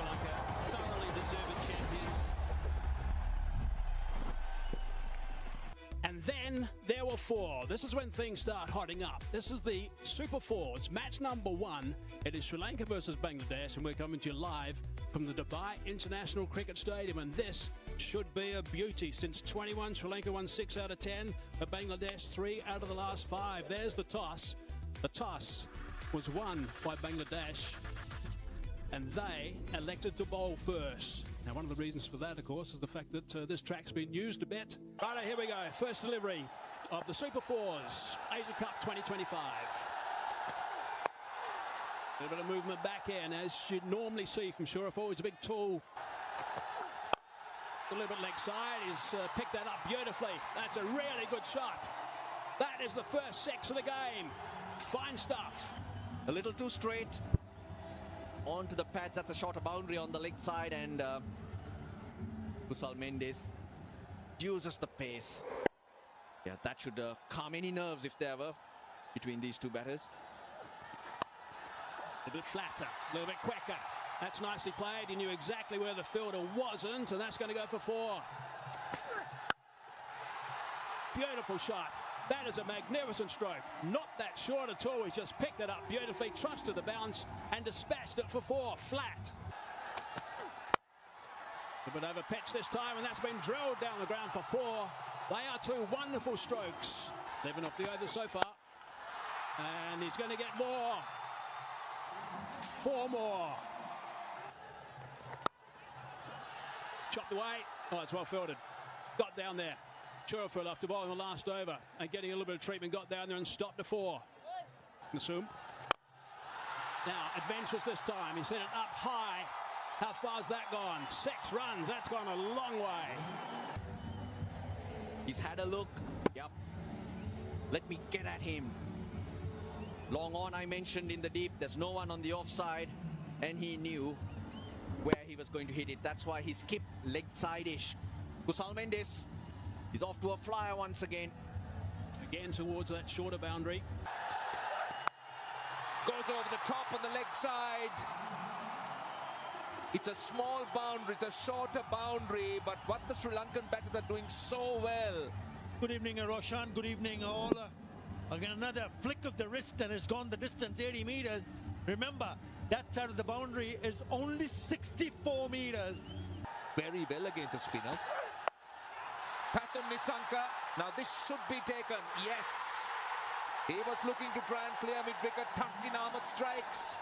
Sri Lanka, thoroughly deserved champions. And then there were four. This is when things start hotting up. This is the Super Fours, match number 1. It is Sri Lanka versus Bangladesh, and we're coming to you live from the Dubai International Cricket Stadium. And this should be a beauty. Since 21, Sri Lanka won 6 out of 10, but Bangladesh 3 out of the last 5. There's the toss. The toss was won by Bangladesh, and they elected to bowl first. Now, one of the reasons for that, of course, is the fact that this track's been used a bit. Righto, here we go. First delivery of the Super Fours, Asia Cup 2025. A little bit of movement back in, as you'd normally see from Shuraful. He's a big tool. A little bit leg side. He's picked that up beautifully. That's a really good shot. That is the first 6 of the game. Fine stuff. A little too straight onto the pads. That's a shorter boundary on the leg side, and Kusal Mendes uses the pace. Yeah, that should calm any nerves if there were between these two batters. A bit flatter, a little bit quicker. That's nicely played. He knew exactly where the fielder wasn't, and that's going to go for 4. Beautiful shot. That is a magnificent stroke. Not that short at all. He's just picked it up beautifully, trusted the bounce, and dispatched it for 4. Flat. A bit over pitch this time, and that's been drilled down the ground for 4. They are 2 wonderful strokes. 11 off the over so far. And he's going to get more. 4 more. Chopped away. Oh, it's well fielded. Got down there. Shuraful after bowling the last over and getting a little bit of treatment, got down there and stopped to 4. Nasum. Now, adventures this time. He's hit it up high. How far's that gone? 6 runs. That's gone a long way. He's had a look. Yep. Let me get at him. Long on, I mentioned in the deep. There's no one on the offside, and he knew where he was going to hit it. That's why he skipped leg side-ish. Kusal Mendes. He's off to a flyer once again. Again towards that shorter boundary. Goes over the top on the leg side. It's a small boundary, it's a shorter boundary, but what the Sri Lankan batters are doing so well. Good evening, Roshan. Good evening, all. Again, another flick of the wrist, and it's gone the distance, 80 meters. Remember, that side of the boundary is only 64 meters. Very well against the spinners. Pathum Nisanka. Now this should be taken. Yes. He was looking to try and clear mid-wicket. Taskin Ahmed strikes.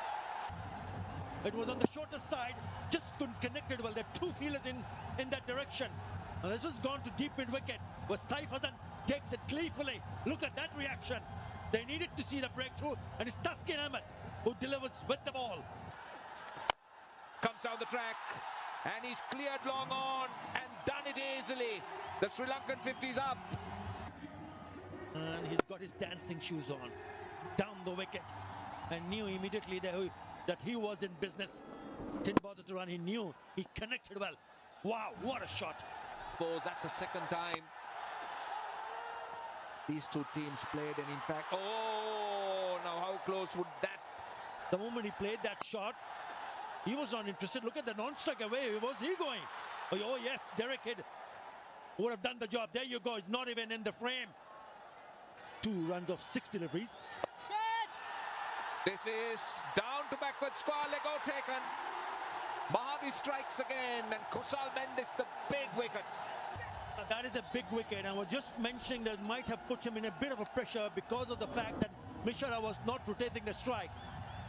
It was on the shorter side. Just couldn't connect it well. There are 2 fielders in that direction. And this was gone to deep mid-wicket. But Saif Hasan takes it gleefully. Look at that reaction. They needed to see the breakthrough. And it's Taskin Ahmed who delivers with the ball. Comes down the track. And he's cleared long on and done it easily. The Sri Lankan 50's up. And he's got his dancing shoes on. Down the wicket. And knew immediately that he was in business. Didn't bother to run. He knew. He connected well. Wow, what a shot. That's the second time these 2 teams played, and in fact, oh, now how close would that? The moment he played that shot, he was not interested. Look at the non-strike away. Where was he going? Oh, yes, Derek Hidd would have done the job. There you go. It's not even in the frame. 2 runs of 6 deliveries. This is down to backward square. Lego taken. Mahadi strikes again, and Kusal Mendes the big wicket. That is a big wicket. I was just mentioning that might have put him in a bit of a pressure because of the fact that Mishra was not rotating the strike.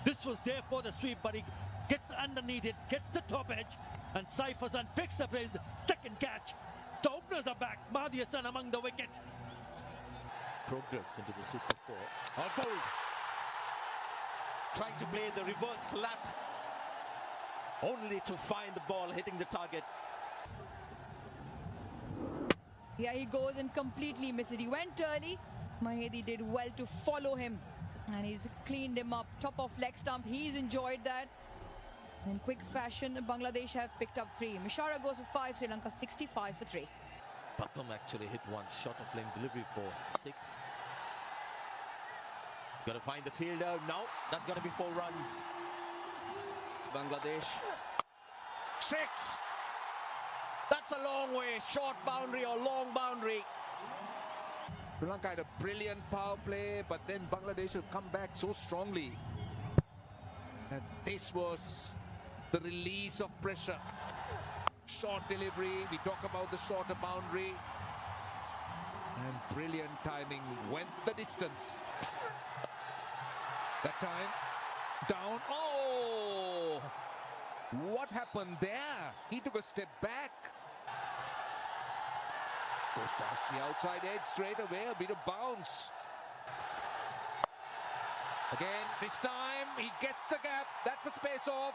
This was there for the sweep, but he gets underneath it, gets the top edge, and Saif Hasan picks up his second catch. The openers are back. Mahdi Hassan among the wicket. Progress into the Super 4. Bowled. Trying to play the reverse slap, only to find the ball hitting the target. Yeah, he goes and completely misses it. He went early. Mahedi did well to follow him, and he's cleaned him up. Top of leg stump. He's enjoyed that. In quick fashion, Bangladesh have picked up 3. Mishara goes for 5. Sri Lanka 65 for 3. Pathum actually hit one shot of length delivery for 6. Got to find the fielder. No, that's going to be 4 runs. Bangladesh 6. That's a long way. Short boundary or long boundary. Sri Lanka had a brilliant power play, but then Bangladesh had come back so strongly. And this was the release of pressure. Short delivery, we talk about the shorter boundary. And brilliant timing, went the distance. That time, down. Oh! What happened there? He took a step back. Goes past the outside edge straight away, a bit of bounce. Again, this time he gets the gap. That was space off.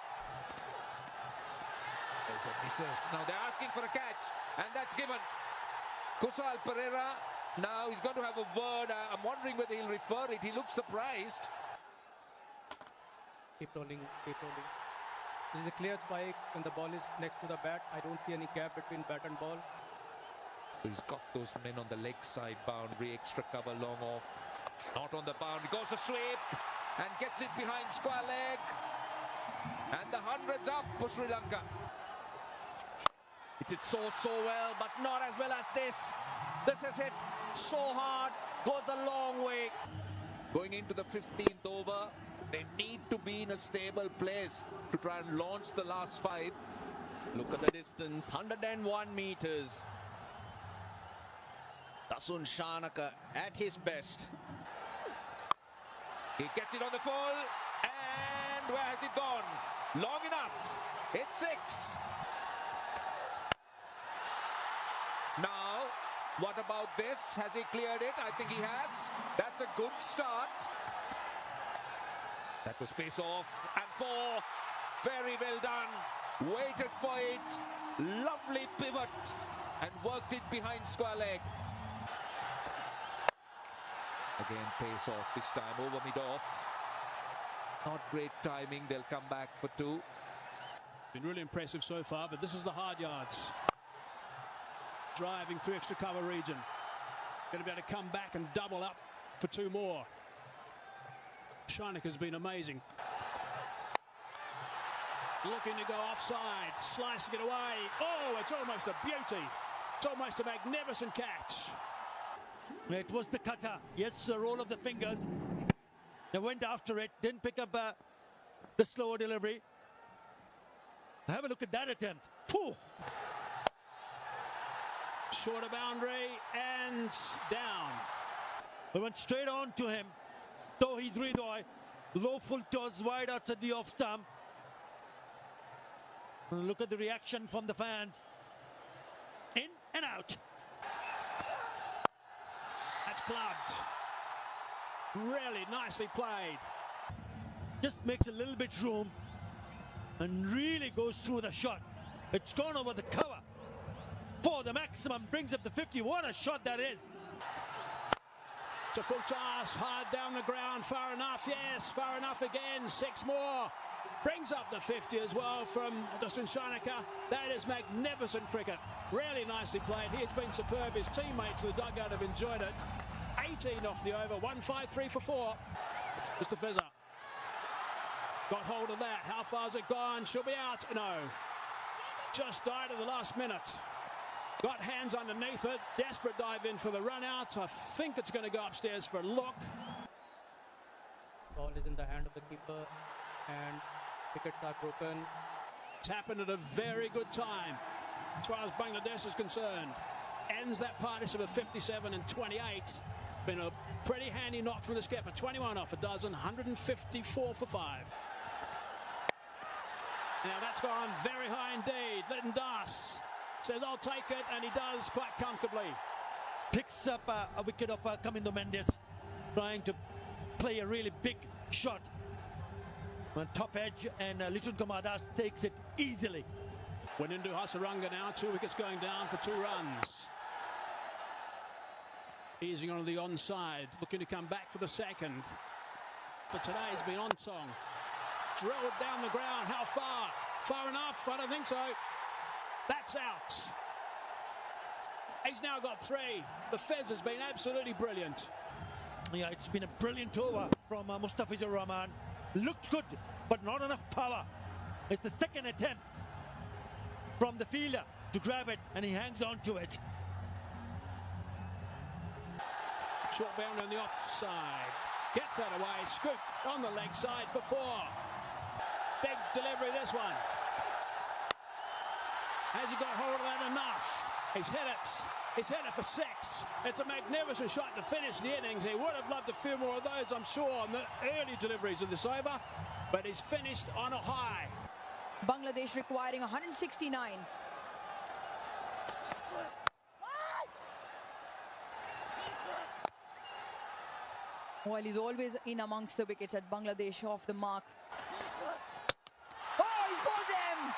There's a misses. Now they're asking for a catch, and that's given. Kusal Pereira, now he's going to have a word. I'm wondering whether he'll refer it. He looks surprised. Keep rolling, keep rolling. This is a clear spike and the ball is next to the bat. I don't see any gap between bat and ball. He's got those men on the leg side boundary, extra cover long off. Not on the boundary, goes a sweep and gets it behind square leg. And the 100's up for Sri Lanka. It's hit so well, but not as well as this. This is hit so hard, goes a long way. Going into the 15th over, they need to be in a stable place to try and launch the last 5. Look at the distance, 101 meters. Dasun Shanaka at his best. He gets it on the full, and where has it gone? Long enough. It's 6. Now, what about this? Has he cleared it? I think he has. That's a good start. That was space off, and 4. Very well done. Waited for it. Lovely pivot, and worked it behind square leg. Again, pace off this time, over mid-off. Not great timing, they'll come back for 2. Been really impressive so far, but this is the hard yards. Driving through extra cover region. Going to be able to come back and double up for 2 more. Shanaka has been amazing. Looking to go offside, slicing it away. Oh, it's almost a beauty. It's almost a magnificent catch. It was the cutter. Yes, a roll of the fingers. They went after it, didn't pick up the slower delivery. Have a look at that attempt. Phew. Shorter boundary and down. They went straight on to him. Tauhid Ridoy, low full toss wide outside the off stump. And look at the reaction from the fans. In and out. That's clubbed. Really nicely played. Just makes a little bit room and really goes through the shot. It's gone over the cover for the maximum, brings up the 50. What a shot that is. It's a full toss, hard down the ground, far enough, yes, far enough again, 6 more. Brings up the 50 as well from Dasun Shanaka. That is magnificent cricket. Really nicely played. He has been superb. His teammates in the dugout have enjoyed it. 18 off the over, 153 for 4. Mr. Fezzer got hold of that. How far's it gone? She'll be out. No. Just died at the last minute. Got hands underneath it. Desperate dive in for the run out. I think it's going to go upstairs for a look. Ball is in the hand of the keeper and wickets are broken. It's happened at a very good time as far as Bangladesh is concerned. Ends that partnership of 57 and 28. Been a pretty handy knock from the skipper. 21 off a dozen, 154 for 5. Now that's gone very high indeed. Lytton Das says, I'll take it, and he does quite comfortably. Picks up a wicket of Kamindo Mendes, trying to play a really big shot on top edge, and Little Kamadas takes it easily. Wanindu Hasaranga now, 2 wickets going down for 2 runs. Easing on the onside, looking to come back for the second. But today he's been on song. Drilled down the ground, how far? Far enough? I don't think so. That's out. He's now got 3. The Fez has been absolutely brilliant. Yeah, it's been a brilliant over from Mustafizur Rahman. Looked good, but not enough power. It's the second attempt. from the fielder to grab it, and he hangs on to it. Short bound on the offside. Gets that away. Scooped on the leg side for 4. Big delivery, this one. Has he got hold of that enough? He's hit it. He's hit it for 6. It's a magnificent shot to finish the innings. He would have loved a few more of those, I'm sure, on the early deliveries of this over. But he's finished on a high. Bangladesh requiring 169. Well, he's always in amongst the wickets at Bangladesh, off the mark. Oh, he's bowled him!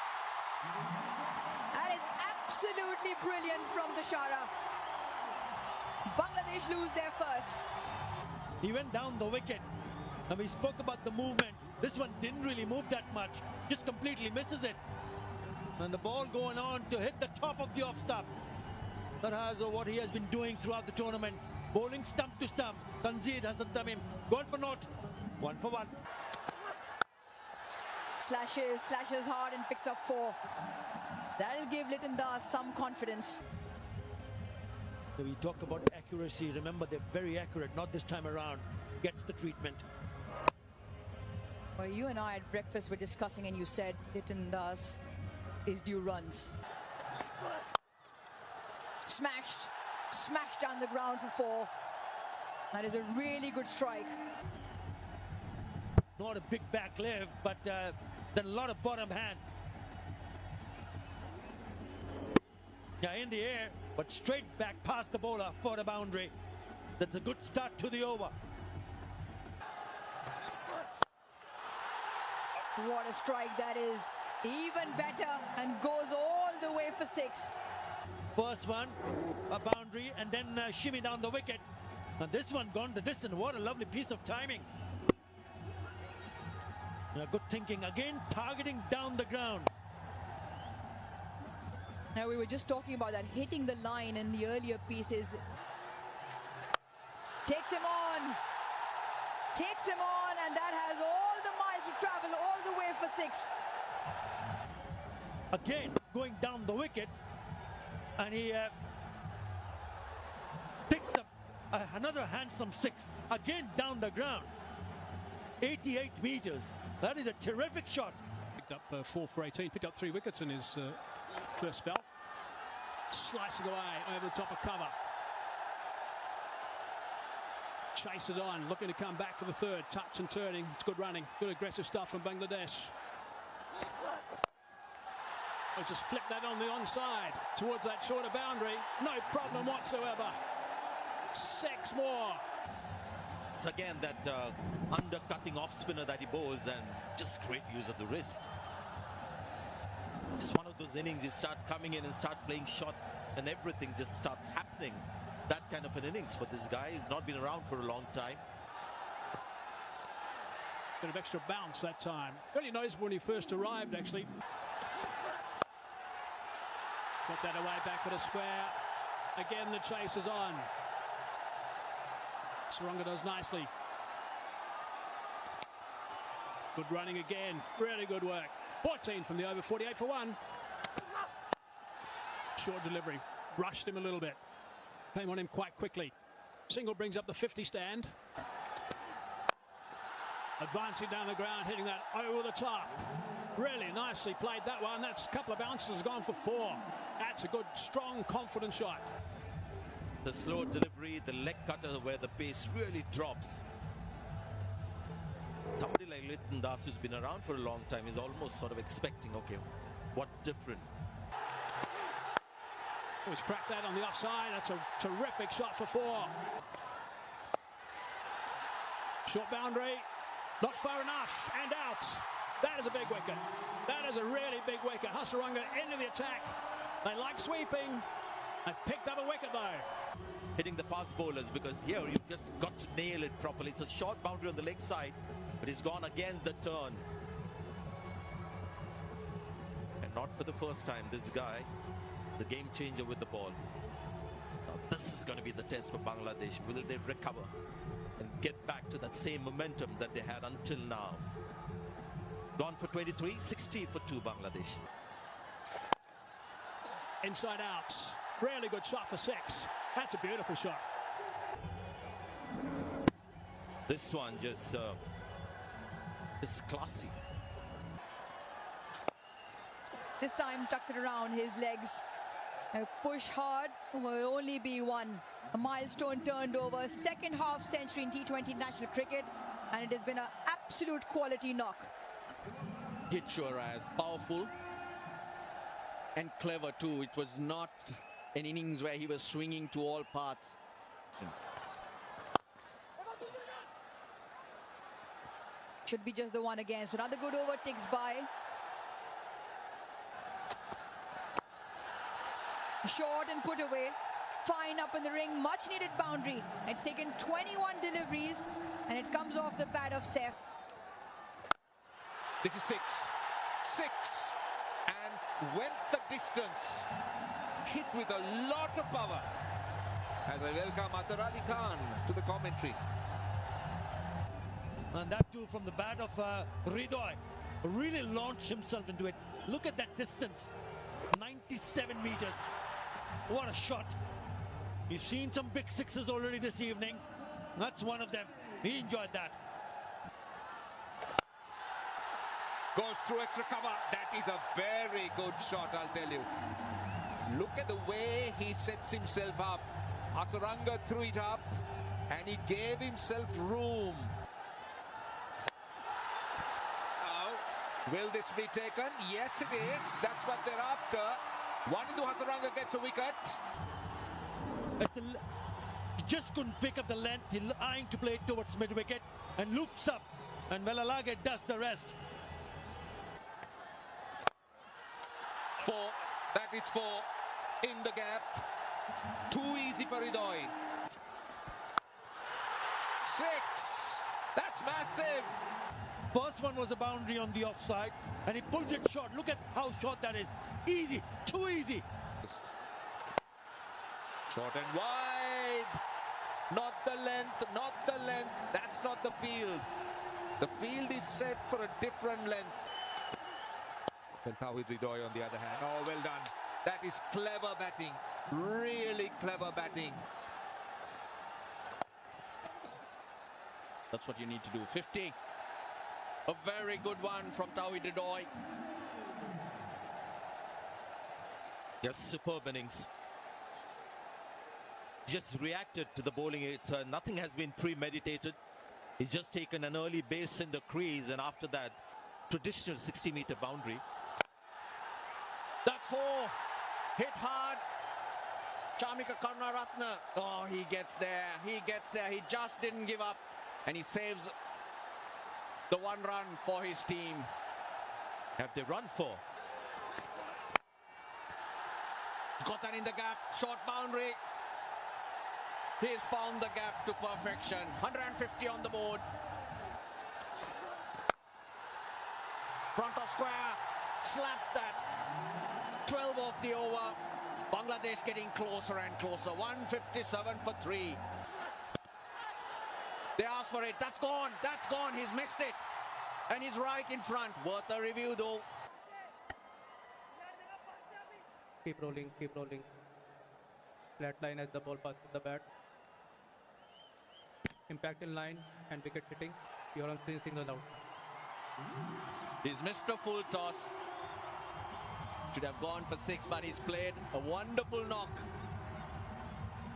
That is absolutely brilliant from Dashara. Bangladesh lose their first. He went down the wicket, and we spoke about the movement. This one didn't really move that much, just completely misses it. And the ball going on to hit the top of the off stump. That has what he has been doing throughout the tournament. Bowling stump to stump. Tanzir Hassan Tamim gone for naught. 1 for 1. Slashes hard and picks up 4. That'll give Liton Das some confidence. So we talk about accuracy. Remember, they're very accurate. Not this time around. Gets the treatment. Well, you and I at breakfast were discussing, and you said Liton Das is due runs. Smashed down the ground for 4. That is a really good strike. Not a big back lift, but then a lot of bottom hand. Yeah, in the air, but straight back past the bowler for the boundary. That's a good start to the over. What a strike that is. Even better, and goes all the way for 6. First one, a boundary, and then shimmy down the wicket. And this one gone the distance. What a lovely piece of timing. Good thinking. Again, targeting down the ground. Now, we were just talking about that, hitting the line in the earlier pieces. Takes him on, and that has all the miles to travel all the way for 6. Again, going down the wicket, and he picks up another handsome 6, again down the ground. 88 meters. That is a terrific shot. Picked up 4 for 18, picked up 3 wickets in his first spell. Slicing away over the top of cover. Chases on, looking to come back for the 3rd. Touch and turning. It's good running. Good aggressive stuff from Bangladesh. I'll just flip that on the onside towards that shorter boundary. No problem whatsoever. 6 more. It's again that undercutting off spinner that he bowls, and just great use of the wrist. Just one of those innings you start coming in and start playing shots, and everything just starts happening. That kind of an innings for this guy. He's not been around for a long time. Bit of extra bounce that time. Really noticeable when he first arrived, actually. Got that away back at a square. Again, the chase is on. Srilonka does nicely. Good running again. Really good work. 14 from the over, 48 for 1. Short delivery. Rushed him a little bit. Came on him quite quickly. Single brings up the 50 stand. Advancing down the ground, hitting that over the top. Really nicely played that one. That's a couple of bounces, has gone for 4. That's a good, strong, confident shot. The slow delivery, the leg cutter where the pace really drops. Somebody like Liton Das, who's been around for a long time, is almost sort of expecting, okay, what different? He's cracked that on the offside. That's a terrific shot for 4. Short boundary, not far enough, and out. That is a big wicket. That is a really big wicket. Hasaranga into the attack. They like sweeping. They've picked up a wicket though. Hitting the fast bowlers, because here you've just got to nail it properly. It's a short boundary on the leg side, but he's gone against the turn. And not for the first time, this guy, the game changer with the ball. Now this is going to be the test for Bangladesh. Will they recover and get back to that same momentum that they had until now? Gone for 23, 60 for 2 Bangladesh. inside out. Really good shot for 6. That's a beautiful shot. This one just classy. This time tucks it around his legs. A push hard will only be one. A milestone turned over. Second half century in T20 national cricket. And it has been an absolute quality knock. Hit sure as powerful and clever too. It was not an innings where he was swinging to all parts. Should be just the one again. So another good over ticks by. Short and put away. Fine up in the ring. Much needed boundary. It's taken 21 deliveries and it comes off the bat of Saif. This is 6. 6. And went the distance. Hit with a lot of power. As I welcome Atar Ali Khan to the commentary. And that too from the bat of Hridoy. Really launched himself into it. Look at that distance. 97 meters. What a shot. We've seen some big sixes already this evening. That's one of them. He enjoyed that. Goes through extra cover. That is a very good shot, I'll tell you. Look at the way he sets himself up. Hasaranga threw it up and he gave himself room. Now, will this be taken? Yes, it is. That's what they're after. Wanindu Hasaranga gets a wicket. He just couldn't pick up the length. He's eyeing to play it towards mid-wicket and loops up. And Velalage does the rest. 4. That is 4. In the gap. Too easy for Hridoy. 6. That's massive. First one was a boundary on the offside. And he pulls it short. Look at how short that is. Easy. Too easy. Short and wide. Not the length. Not the length. That's not the field. The field is set for a different length. Tawhid Hridoy on the other hand. Oh, well done. That is clever batting. Really clever batting. That's what you need to do. 50. A very good one from Tawhid Hridoy. Yes, superb innings. Just reacted to the bowling. It's nothing has been premeditated. He's just taken an early base in the crease, and after that, traditional 60-meter boundary. That's 4. Hit hard. Chamika Karunaratne. Oh, he gets there. He gets there. He just didn't give up. And he saves the 1 run for his team. Have they run 4? Got that in the gap. Short boundary. He's found the gap to perfection. 150 on the board. Front of square. Slapped that. 12 off the over. Bangladesh getting closer and closer. 157 for 3. They asked for it. That's gone. That's gone. He's missed it. And he's right in front. Worth a review though. Keep rolling, keep rolling. Flat line as the ball passes the bat. Impact in line and wicket hitting. You're on single out. He's missed a full toss. Should have gone for 6, but he's played a wonderful knock.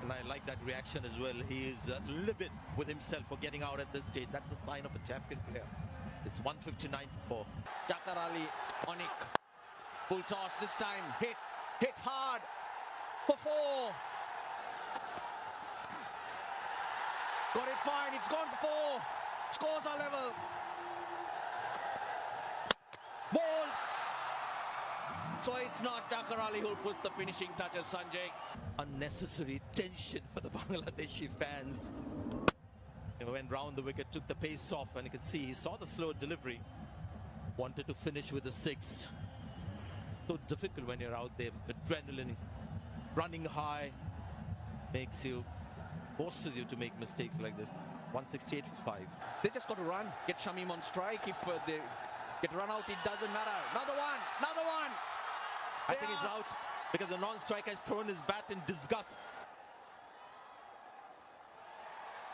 And I like that reaction as well. He is livid with himself for getting out at this stage. That's a sign of a champion player. It's 159 for Atar Ali Onik. Full toss this time. Hit hard for 4. Got it fine. It's gone for 4. Scores are level. Ball. So it's not Atar Ali who'll put the finishing touches, Sanjay. unnecessary tension for the Bangladeshi fans. He went round the wicket, took the pace off, and you can see he saw the slow delivery. Wanted to finish with a 6. So difficult when you're out there. Adrenaline running high forces you to make mistakes like this. 168 for 5. They just got to run, get Shamim on strike. If they get run out, it doesn't matter. Another one. I think he's out. because the non-striker has thrown his bat in disgust.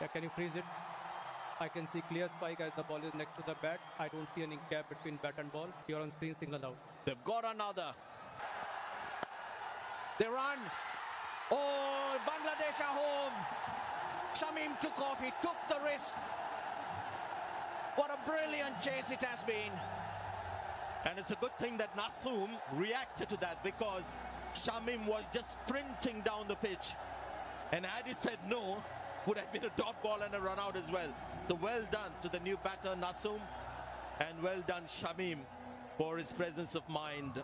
Yeah, can you freeze it? I can see clear spike as the ball is next to the bat. I don't see any gap between bat and ball. Here on screen, signal out. They've got another. They run. Oh, Bangladesh are home. Shamim took off. He took the risk. What a brilliant chase it has been. And it's a good thing that Nasoom reacted to that, because Shamim was just sprinting down the pitch. And had he said no, would have been a dot ball and a run out as well. So well done to the new batter Nasoom, and well done Shamim for his presence of mind.